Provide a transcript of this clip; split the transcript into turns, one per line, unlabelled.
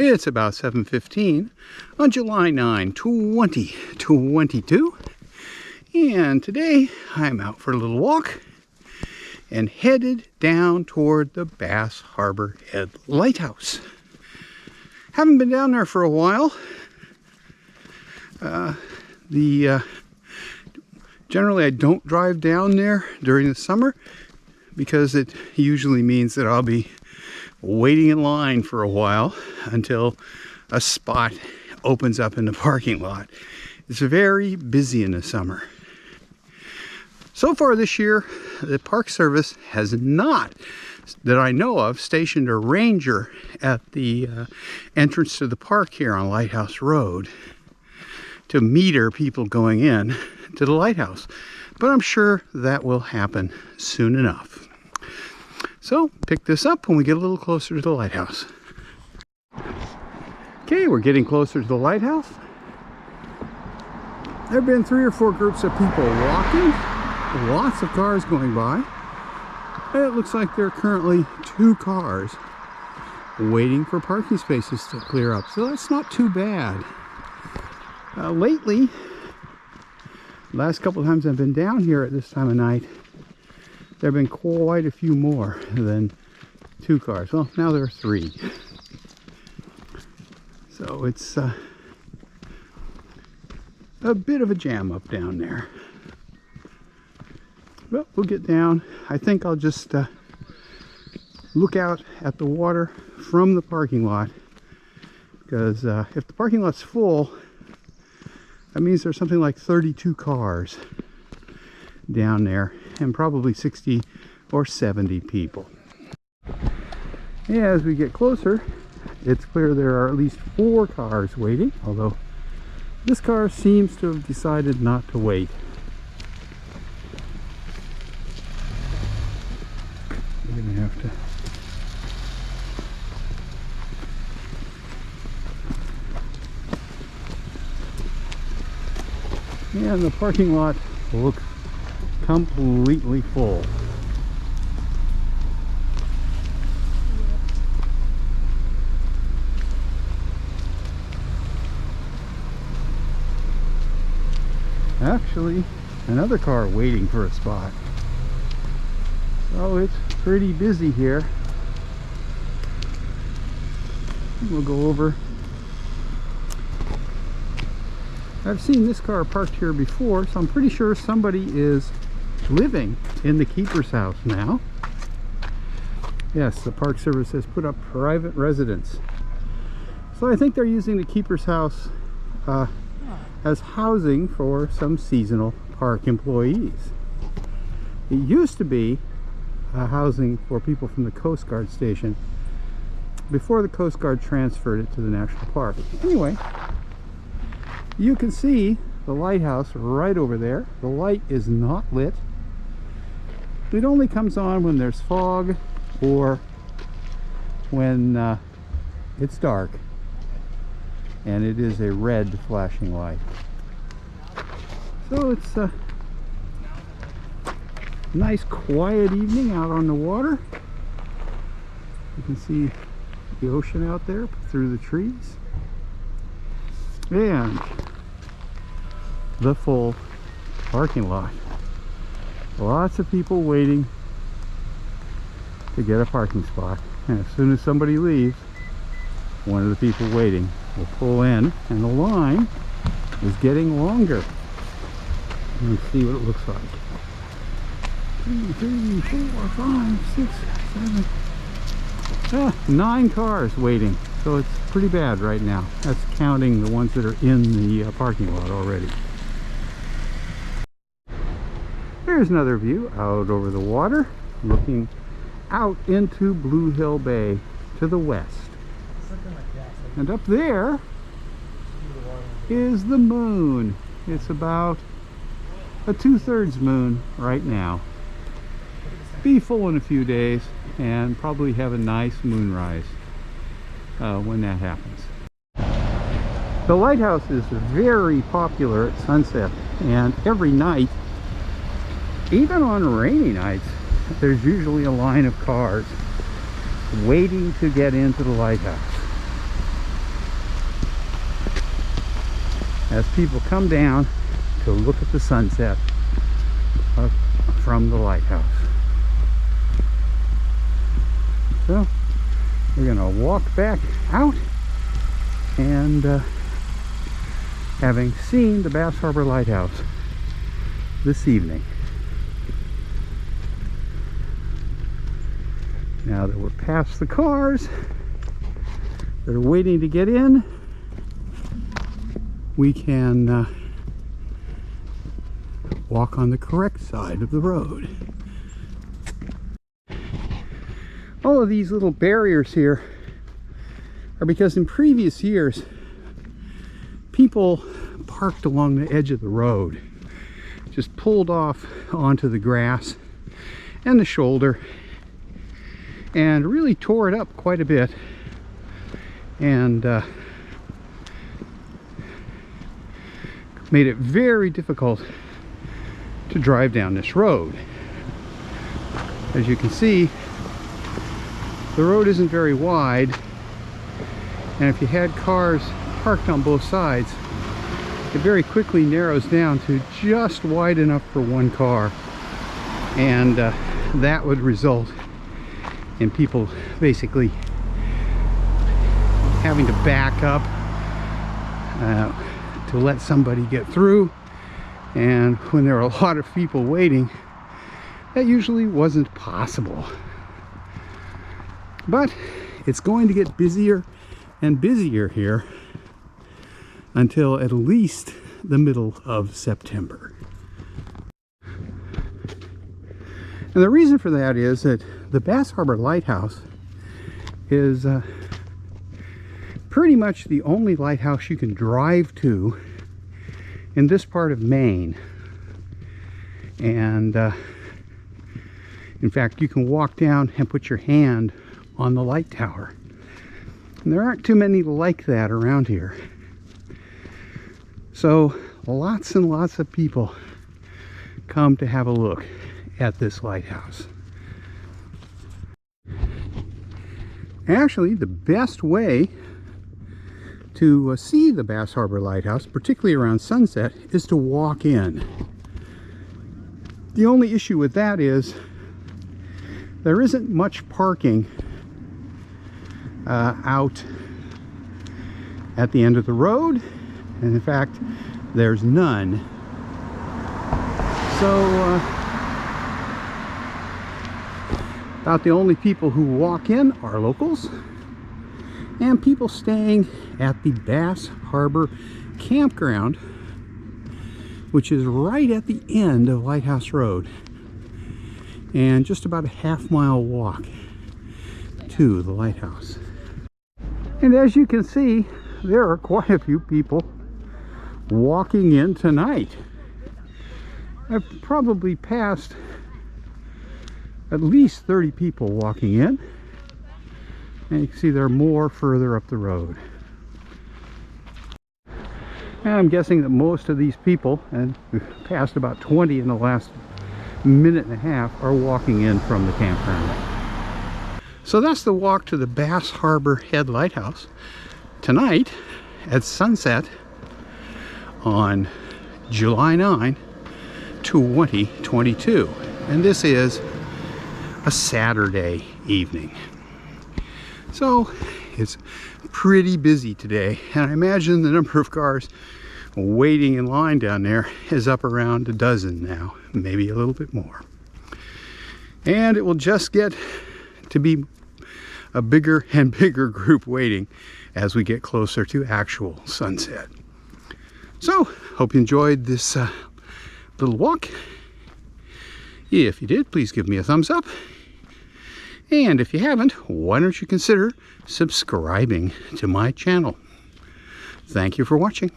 It's about 7:15 on July 9, 2022. And today I'm out for a little walk and headed down toward the Bass Harbor Lighthouse. Haven't been down there for a while. Generally I don't drive down there during the summer because it usually means that I'll be waiting in line for a while until a spot opens up in the parking lot. It's very busy in the summer. So far this year, the Park Service has not, that I know of, stationed a ranger at the entrance to the park here on Lighthouse Road to meter people going in to the lighthouse. But I'm sure that will happen soon enough. So pick this up when we get a little closer to the lighthouse. Okay, we're getting closer to the lighthouse. There have been 3 or 4 groups of people walking, lots of cars going by. And it looks like there are currently 2 cars waiting for parking spaces to clear up. So that's not too bad. Lately, last couple of times I've been down here at this time of night, there have been quite a few more than 2 cars. Well, now there are 3. So it's a bit of a jam up down there. But we'll get down. I think I'll just look out at the water from the parking lot, because if the parking lot's full, that means there's something like 32 cars down there and probably 60 or 70 people. As we get closer, it's clear there are at least 4 cars waiting, although this car seems to have decided not to wait. We're gonna have to... And the parking lot looks completely full. Actually, another car waiting for a spot. So it's pretty busy here. We'll go over. I've seen this car parked here before, so I'm pretty sure somebody is living in the keeper's house now. Yes, the Park Service has put up private residence. So I think they're using the keeper's house as housing for some seasonal park employees. It used to be housing for people from the Coast Guard station before the Coast Guard transferred it to the national park. Anyway, you can see the lighthouse right over there. The light is not lit. It only comes on when there's fog or when it's dark, and it is a red flashing light. So it's a nice quiet evening out on the water. You can see the ocean out there through the trees, and the full parking lot. Lots of people waiting to get a parking spot, and as soon as somebody leaves, one of the people waiting will pull in, and the line is getting longer. Let's see what it looks like. 2, 3, 4, 5, 6, 7, 9 cars waiting. So it's pretty bad right now. That's counting the ones that are in the parking lot already. Here's another view out over the water, looking out into Blue Hill Bay to the west. And up there is the moon. It's about a 2/3 moon right now. Be full in a few days and probably have a nice moonrise when that happens. The lighthouse is very popular at sunset, and every night, even on rainy nights, there's usually a line of cars waiting to get into the lighthouse. as people come down to look at the sunset from the lighthouse. So we're gonna walk back out, and having seen the Bass Harbor Lighthouse this evening, now that we're past the cars that are waiting to get in, we can walk on the correct side of the road. All of these little barriers here are because in previous years people parked along the edge of the road, just pulled off onto the grass and the shoulder, and really tore it up quite a bit, and made it very difficult to drive down this road. As you can see, the road isn't very wide, and if you had cars parked on both sides, it very quickly narrows down to just wide enough for one car, and that would result in people basically having to back up to let somebody get through, and when there are a lot of people waiting, that usually wasn't possible. But it's going to get busier and busier here until at least the middle of September. And the reason for that is that the Bass Harbor Lighthouse is pretty much the only lighthouse you can drive to in this part of Maine. And in fact, you can walk down and put your hand on the light tower. And there aren't too many like that around here. So lots and lots of people come to have a look at this lighthouse. Actually, the best way to see the Bass Harbor Lighthouse, particularly around sunset, is to walk in. The only issue with that is there isn't much parking out at the end of the road, and in fact there's none. So about the only people who walk in are locals and people staying at the Bass Harbor campground, which is right at the end of Lighthouse Road and just about a half-mile walk to the lighthouse. And as you can see, there are quite a few people walking in tonight. I've probably passed at least 30 people walking in, and you can see there are more further up the road. And I'm guessing that most of these people, and we've passed about 20 in the last minute and a half, are walking in from the campground. So that's the walk to the Bass Harbor Head Lighthouse tonight at sunset on July 9, 2022. And this is a Saturday evening. So it's pretty busy today, and I imagine the number of cars waiting in line down there is up around a dozen now, maybe a little bit more. And it will just get to be a bigger and bigger group waiting as we get closer to actual sunset. So, hope you enjoyed this little walk. If you did, please give me a thumbs up. And if you haven't, why don't you consider subscribing to my channel? Thank you for watching.